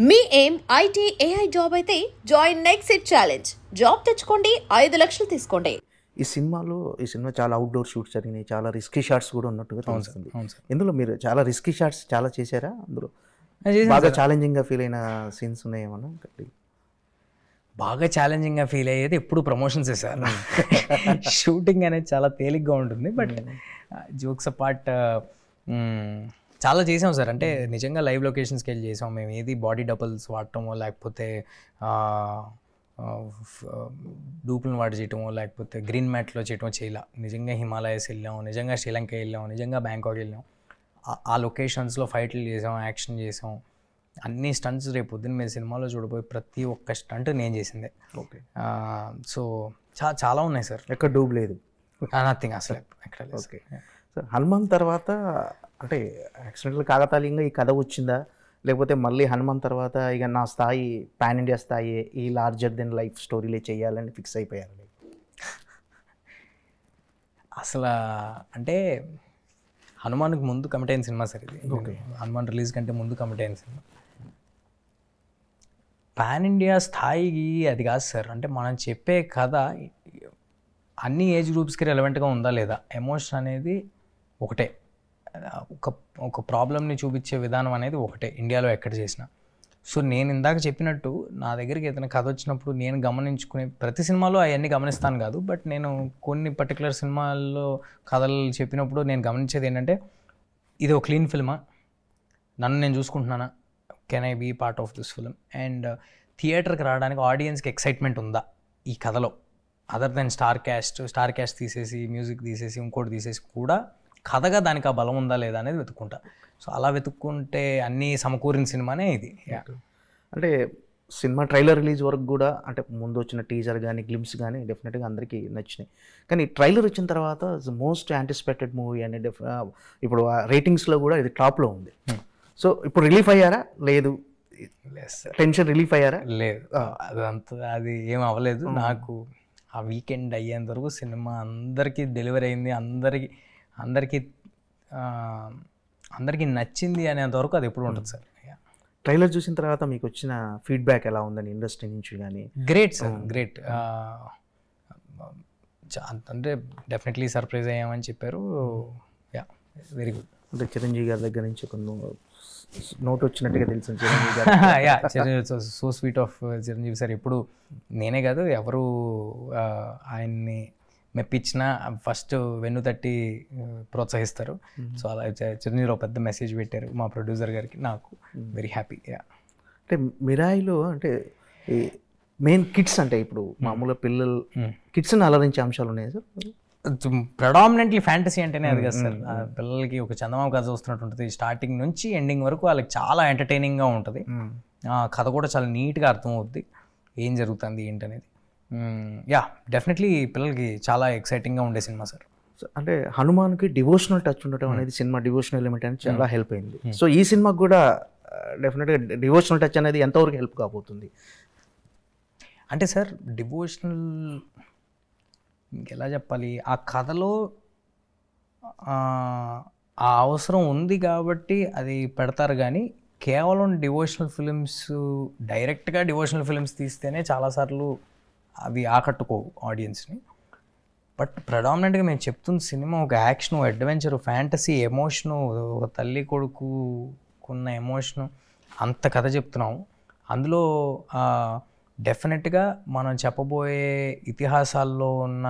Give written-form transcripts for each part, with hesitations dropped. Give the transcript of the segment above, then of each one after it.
మీ ఏం IT AI job అయితే join next it challenge. Job తెచ్చుకోండి, 5 లక్షలు తీసుకోండి. ఈ సినిమా చాలా అవుట్డోర్ షూట్స్ జరిగినాయి, చాలా రిస్కీ షాట్స్ కూడా ఉన్నట్టుగా తెలుస్తుంది. ఇందులో మీరు చాలా రిస్కీ షాట్స్ చాలా చేశారా? అందులో బాగా ఛాలెంజింగ్గా ఫీల్ అయిన సీన్స్ ఉన్నాయేమన్నా? బాగా ఛాలెంజింగ్గా ఫీల్ అయ్యేది ఎప్పుడు ప్రమోషన్స్ సార్. షూటింగ్ అనేది చాలా తేలిగ్గా ఉంటుంది, బట్ జోక్స్ అపార్ట్ చాలా చేసాం సార్. అంటే నిజంగా లైవ్ లొకేషన్స్కి వెళ్ళి చేసాం మేము. ఏది బాడీ డబుల్స్ వాడటమో, లేకపోతే డూపులను వాడి చేయటమో, లేకపోతే గ్రీన్ మ్యాట్లో చేయటమో చేయలే. నిజంగా హిమాలయస్ వెళ్ళాం, నిజంగా శ్రీలంక వెళ్ళాం, నిజంగా బ్యాంకాక్ వెళ్ళాం. ఆ లొకేషన్స్లో ఫైట్లు చేసాం, యాక్షన్ చేసాం, అన్ని స్టంట్స్. రేపు పొద్దున్న మీరు సినిమాలో చూడబోయే ప్రతి ఒక్క స్టంట్ నేను చేసిందే. ఓకే. సో చాలా ఉన్నాయి సార్. ఎక్కడ డూబ్ లేదు, నథింగ్ అసలు ఎక్కడ లేదు. Okay sir. హనుమాన్ తర్వాత అంటే యాక్సిడెంటల్ కాకతాళీయంగా ఈ కథ వచ్చిందా, లేకపోతే మళ్ళీ హనుమాన్ తర్వాత ఇక నా స్థాయి పాన్ ఇండియా స్థాయి ఈ లార్జర్ దెన్ లైఫ్ స్టోరీలే చేయాలని ఫిక్స్ అయిపోయారు? అసలు అంటే హనుమాన్కి ముందు కమిట్ అయిన సినిమా సార్ ఇది. ఓకే. హనుమాన్ రిలీజ్ కంటే ముందు కమిట్ అయిన సినిమా. పాన్ ఇండియా స్థాయికి అది కాదు సార్. అంటే మనం చెప్పే కథ అన్ని ఏజ్ గ్రూప్స్కి రెలవెంట్గా ఉందా లేదా, ఎమోషన్ అనేది ఒకటే, ఒక ప్రాబ్లమ్ని చూపించే విధానం అనేది ఒకటే ఇండియాలో ఎక్కడ చేసినా. సో నేను ఇందాక చెప్పినట్టు నా దగ్గరికి ఏదైనా కథ వచ్చినప్పుడు నేను గమనించుకునే ప్రతి సినిమాలో అవన్నీ గమనిస్తాను కాదు, బట్ నేను కొన్ని పర్టికులర్ సినిమాల్లో కథలు చెప్పినప్పుడు నేను గమనించేది ఏంటంటే, ఇది ఒక క్లీన్ ఫిల్మా, నన్ను నేను చూసుకుంటున్నానా, can I be part of this film, and థియేటర్కి రావడానికి ఆడియన్స్కి ఎక్సైట్మెంట్ ఉందా ఈ కథలో, అదర్ దెన్ స్టార్ క్యాస్ట్ తీసేసి, మ్యూజిక్ తీసేసి, ఇంకోటి తీసేసి కూడా కథగా దానికి ఆ బలం ఉందా లేదా అనేది వెతుక్కుంటా. సో అలా వెతుక్కుంటే అన్నీ సమకూరిన సినిమానే ఇది. అంటే సినిమా ట్రైలర్ రిలీజ్ వరకు కూడా, అంటే ముందు వచ్చిన టీజర్ కానీ గ్లిమ్స్ కానీ డెఫినెట్గా అందరికీ నచ్చినాయి. కానీ ట్రైలర్ వచ్చిన తర్వాత మోస్ట్ యాంటిసిపేటెడ్ మూవీ అనే ఇప్పుడు రేటింగ్స్లో కూడా ఇది టాప్లో ఉంది. సో ఇప్పుడు రిలీఫ్ అయ్యారా? లేదు. టెన్షన్ రిలీఫ్ అయ్యారా? లేదు, అది ఏం అవ్వలేదు. నాకు ఆ వీకెండ్ అయ్యేంత వరకు సినిమా అందరికీ డెలివరీ అయింది, అందరికీ నచ్చింది అనేంతవరకు అది ఎప్పుడు ఉంటుంది సార్. ట్రైలర్ చూసిన తర్వాత మీకు వచ్చిన ఫీడ్బ్యాక్ ఎలా ఉందని ఇండస్ట్రీ నుంచి కానీ? Great sir, great. అంటే డెఫినెట్లీ సర్ప్రైజ్ అయ్యామని చెప్పారు. Yeah, very good. అంటే చిరంజీవి గారి దగ్గర నుంచి ఒక నోట్ వచ్చినట్టుగా తెలిసిన చిరంజీవి గారు. Yeah, Chiranjeevi so sweet of Chiranjeevi sir. ఎప్పుడు నేనే కాదు, ఎవరు ఆయన్ని మెప్పించినా ఫస్ట్ వెన్ను తట్టి ప్రోత్సహిస్తారు. సో అలా చిరంజీవి పెద్ద మెసేజ్ పెట్టారు మా ప్రొడ్యూసర్ గారికి, నాకు వెరీ హ్యాపీ. అంటే మిరాయిలో అంటే మెయిన్ కిడ్స్, అంటే ఇప్పుడు మామూలుగా పిల్లలు కిడ్స్ని అలరించే అంశాలు ఉన్నాయి సార్. ప్రెడామినెంట్లీ ఫ్యాంటసీ అంటేనే అది కదా సార్. పిల్లలకి ఒక చందమామ కథ చూస్తున్నట్టు ఉంటుంది. స్టార్టింగ్ నుంచి ఎండింగ్ వరకు వాళ్ళకి చాలా ఎంటర్టైనింగ్గా ఉంటుంది. కథ కూడా చాలా నీట్గా అర్థమవుద్ది ఏం జరుగుతుంది ఏంటనేది. యా, డెఫినెట్లీ పిల్లలకి చాలా ఎక్సైటింగ్గా ఉండే సినిమా సార్. అంటే హనుమాన్కి డివోషనల్ టచ్ ఉండటం అనేది సినిమా డివోషనల్ ఎలిమెంట్ అనేది చాలా హెల్ప్ అయింది. సో ఈ సినిమాకి కూడా డెఫినెట్గా డివోషనల్ టచ్ అనేది ఎంతవరకు హెల్ప్ కాబోతుంది? అంటే సార్ డివోషనల్ ఇంకెలా చెప్పాలి, ఆ కథలో ఆ అవసరం ఉంది కాబట్టి అది పెడతారు. కానీ కేవలం డివోషనల్ ఫిలిమ్స్, డైరెక్ట్గా డివోషనల్ ఫిలిమ్స్ తీస్తేనే చాలాసార్లు అవి ఆకట్టుకోవు ఆడియన్స్ని. బట్ ప్రెడామినెంట్గా మేము చెప్తున్న సినిమా ఒక యాక్షను, అడ్వెంచరు, ఫ్యాంటసీ, ఎమోషను, ఒక తల్లి కొడుకున్న ఎమోషను, అంత కథ చెప్తున్నాము. అందులో డెఫినెట్గా మనం చెప్పబోయే ఇతిహాసాల్లో ఉన్న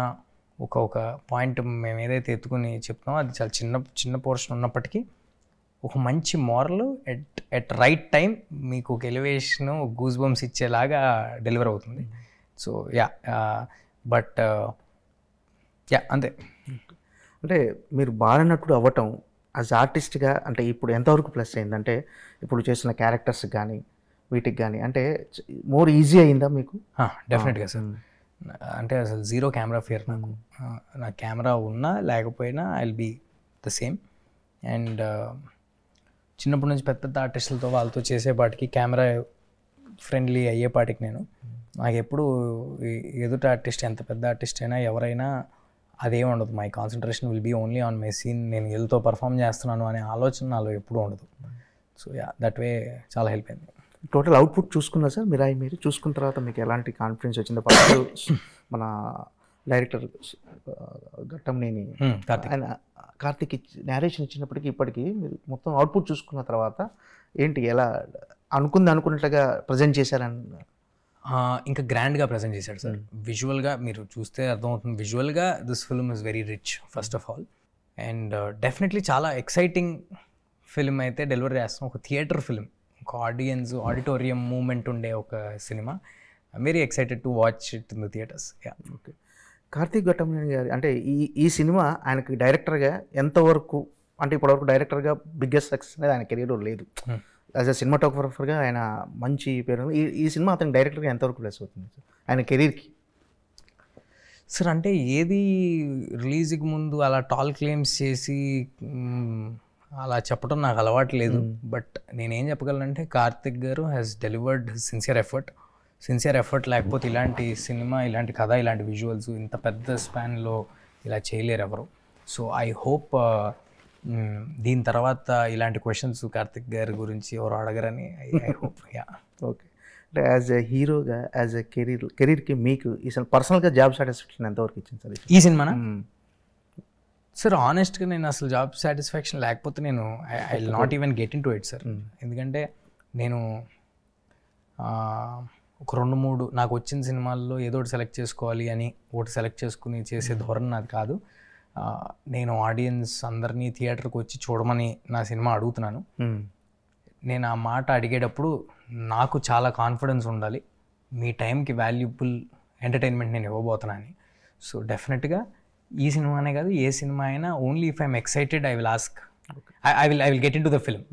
ఒక పాయింట్ మేము ఏదైతే ఎత్తుకుని చెప్తున్నామో అది చాలా చిన్న పోర్షన్ ఉన్నప్పటికీ ఒక మంచి మోరల్ ఎట్ రైట్ టైం మీకు ఒక ఎలివేషన్, గూస్ బంప్స్ ఇచ్చేలాగా డెలివర్ అవుతుంది. సో యా, బట్ యా, అంతే. అంటే మీరు బాగా నటుడు అవ్వటం యాజ్ ఆర్టిస్ట్గా అంటే ఇప్పుడు ఎంతవరకు ప్లస్ అయిందంటే, ఇప్పుడు చేసిన క్యారెక్టర్స్ కానీ వీటికి కానీ అంటే మోర్ ఈజీ అయిందా మీకు? డెఫినెట్గా సార్. అంటే అసలు జీరో కెమెరా ఫియర్ నాకు. నా కెమెరా ఉన్నా లేకపోయినా I will be the same. And చిన్నప్పటి నుంచి పెద్ద ఆర్టిస్టులతో వాళ్ళతో చేసేపాటికి కెమెరా ఫ్రెండ్లీ అయ్యేపాటికి నాకు ఎప్పుడు ఎదుటి ఆర్టిస్ట్ ఎంత పెద్ద ఆర్టిస్ట్ అయినా ఎవరైనా అదేం ఉండదు. My concentration will be only on my scene. నేను వీళ్ళతో పర్ఫామ్ చేస్తున్నాను అనే ఆలోచన నాలో ఎప్పుడూ ఉండదు. సో యా, దట్ వే చాలా హెల్ప్ అయింది. టోటల్ అవుట్పుట్ చూసుకున్నా సార్ మీరు చూసుకున్న తర్వాత మీకు ఎలాంటి కాన్ఫిడెన్స్ వచ్చింది? ఫస్ట్ మన డైరెక్టర్ ఘట్టంనేని ఆయన కార్తీక్ నేరేషన్ ఇచ్చినప్పటికీ ఇప్పటికీ మీరు మొత్తం అవుట్పుట్ చూసుకున్న తర్వాత ఏంటి, ఎలా అనుకున్నట్లుగా ప్రజెంట్ చేశారని? ఇంకా గ్రాండ్గా ప్రజెంట్ చేశాడు సార్. విజువల్గా మీరు చూస్తే అర్థమవుతుంది, విజువల్గా this film is very rich first of all. And definitely చాలా ఎక్సైటింగ్ ఫిల్మ్ అయితే డెలివరీ చేస్తాం. ఒక థియేటర్ ఫిల్మ్, ఒక ఆడిటోరియం మూమెంట్ ఉండే ఒక సినిమా. I'm very excited to watch it in the theatres. Okay. Karthik Ghattamaneni గారి అంటే ఈ సినిమా ఆయనకి డైరెక్టర్గా ఎంతవరకు, అంటే ఇప్పటివరకు డైరెక్టర్గా బిగ్గెస్ట్ సక్సెస్ అనేది ఆయన కెరీర్లో లేదు. యాజ్ అ సినిమాటోగ్రఫర్గా ఆయన మంచి పేరు. ఈ సినిమా అతనికి డైరెక్టర్గా ఎంతవరకు ప్లస్ అవుతుంది ఆయన కెరీర్కి? సార్ అంటే ఏది రిలీజ్కి ముందు అలా టాల్ క్లెయిమ్స్ చేసి అలా చెప్పడం నాకు అలవాటు లేదు. బట్ నేనేం చెప్పగలనంటే కార్తిక్ గారు హ్యాస్ డెలివర్డ్ సిన్సియర్ ఎఫర్ట్ లేకపోతే ఇలాంటి సినిమా, ఇలాంటి కథ, ఇలాంటి విజువల్స్ ఇంత పెద్ద స్పాన్లో ఇలా చేయలేరు ఎవరు. సో ఐ హోప్ దీని తర్వాత ఇలాంటి క్వశ్చన్స్ కార్తిక్ గారి గురించి ఎవరు అడగరని ఐ హోప్. ఓకే. అంటే యాజ్ ఎ హీరోగా, యాజ్ ఎ కెరీర్కి మీకు ఈ పర్సనల్గా జాబ్ సాటిస్ఫాక్షన్ ఎంతవరకు ఇచ్చింది సార్ ఈ సినిమానా? సార్ ఆనెస్ట్గా నేను అసలు జాబ్ సాటిస్ఫాక్షన్ లేకపోతే నేను I will not even get in to it sir. ఎందుకంటే నేను ఒక 2-3 నాకు వచ్చిన సినిమాల్లో ఏదో ఒకటి సెలెక్ట్ చేసుకోవాలి అని ఒకటి సెలెక్ట్ చేసుకుని చేసే ధోరణి నాది కాదు. నేను ఆడియన్స్ అందరినీ థియేటర్కి వచ్చి చూడమని నా సినిమా అడుగుతున్నాను. నేను ఆ మాట అడిగేటప్పుడు నాకు చాలా కాన్ఫిడెన్స్ ఉండాలి, మీ టైంకి వాల్యుబుల్ ఎంటర్టైన్మెంట్ నేను ఇవ్వబోతున్నాను. సో డెఫినెట్గా ఈ సినిమానే కాదు, ఏ సినిమా అయినా only if I'm excited I will ask, I will get in to the film.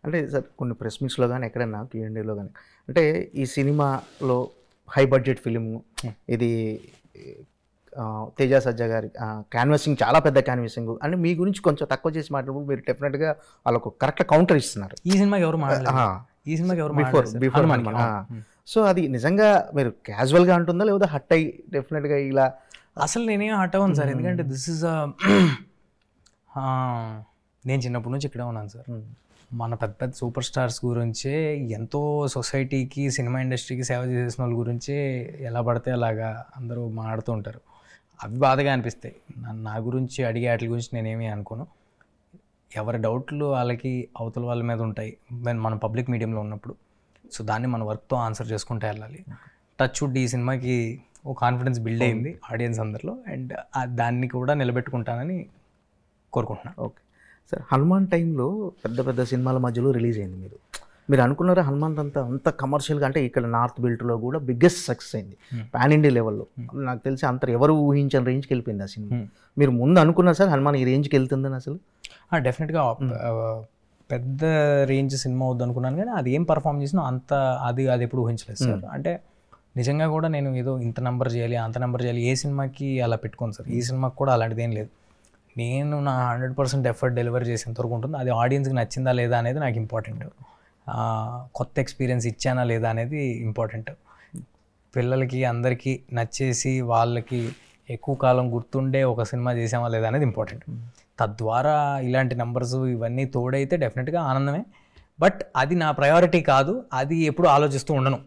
అంటే సార్ కొన్ని ప్రెస్ మీట్స్లో కానీ ఎక్కడైనా Q&Aలో కానీ అంటే ఈ సినిమాలో హై బడ్జెట్ ఫిలిము, ఇది తేజ సజ్జా గారి క్యాన్వాసింగ్ చాలా పెద్ద క్యాన్వాసింగ్ అని మీ గురించి కొంచెం తక్కువ చేసి మాట్లాడినప్పుడు మీరు డెఫినెట్గా వాళ్ళకు కరెక్ట్ కౌంటర్ ఇస్తున్నారు. ఈ సినిమాకి ఎవరు బిఫోర్. సో అది నిజంగా మీరు క్యాజువల్గా అంటుందా లేదా హట్ అయ్యి డెఫినెట్గా ఇలా? అసలు నేనేం హట్ అవ్వను సార్, ఎందుకంటే దిస్ ఇస్ నేను చిన్నప్పటి నుంచి ఇక్కడే ఉన్నాను సార్. మన పెద్ద సూపర్ స్టార్స్ గురించే, ఎంతో సొసైటీకి సినిమా ఇండస్ట్రీకి సేవ చేసిన వాళ్ళ గురించే ఎలా పడితే అలాగా అందరూ మాట్లాడుతూ ఉంటారు. అవి బాధగా అనిపిస్తాయి. నా గురించి అడిగే వాటి గురించి నేనేమీ అనుకోను. ఎవరి డౌట్లు వాళ్ళకి అవతల వాళ్ళ మీద ఉంటాయి మనం పబ్లిక్ మీడియంలో ఉన్నప్పుడు. సో దాన్ని మన వర్క్తో ఆన్సర్ చేసుకుంటూ వెళ్ళాలి. టచ్ వుడ్ ఈ సినిమాకి ఓ కాన్ఫిడెన్స్ బిల్డ్ అయింది ఆడియన్స్ అందరిలో, అండ్ దాన్ని కూడా నిలబెట్టుకుంటానని కోరుకుంటున్నాను. Okay sir. హనుమాన్ టైంలో పెద్ద సినిమాల మధ్యలో రిలీజ్ అయింది. మీరు అనుకున్నారా హనుమాన్ అంత కమర్షియల్గా, అంటే ఇక్కడ నార్త్ బెల్ట్లో కూడా బిగ్గెస్ట్ సక్సెస్ అయింది పాన్ ఇండియా లెవెల్లో. నాకు తెలిసి ఎవరు ఊహించని రేంజ్కి వెళ్ళిపోయింది ఆ సినిమా. మీరు ముందు అనుకున్నారు సార్ హనుమాన్ ఈ రేంజ్కి వెళ్తుందని? అసలు డెఫినెట్గా పెద్ద రేంజ్ సినిమా అవుద్ది అనుకున్నాను, కానీ అది ఏం పర్ఫామ్ చేసినా అంత అది ఎప్పుడు ఊహించలేదు సార్. అంటే నిజంగా కూడా నేను ఏదో ఇంత నెంబర్ చేయాలి అంత నెంబర్ చేయాలి ఏ సినిమాకి అలా పెట్టుకోను సార్. ఈ సినిమాకి కూడా అలాంటిది ఏం లేదు. నేను నా 100% ఎఫర్ట్ డెలివరీ చేసేంతవరకు ఉంటుంది. అది ఆడియన్స్కి నచ్చిందా లేదా అనేది నాకు ఇంపార్టెంట్. కొత్త ఎక్స్పీరియన్స్ ఇచ్చానా లేదా అనేది ఇంపార్టెంట్. పిల్లలకి అందరికీ నచ్చేసి వాళ్ళకి ఎక్కువ కాలం గుర్తుండే ఒక సినిమా చేసామా లేదా అనేది ఇంపార్టెంట్. తద్వారా ఇలాంటి నెంబర్స్ ఇవన్నీ తోడైతే డెఫినెట్గా ఆనందమే. బట్ అది నా ప్రయారిటీ కాదు, అది ఎప్పుడు ఆలోచిస్తూ ఉండను.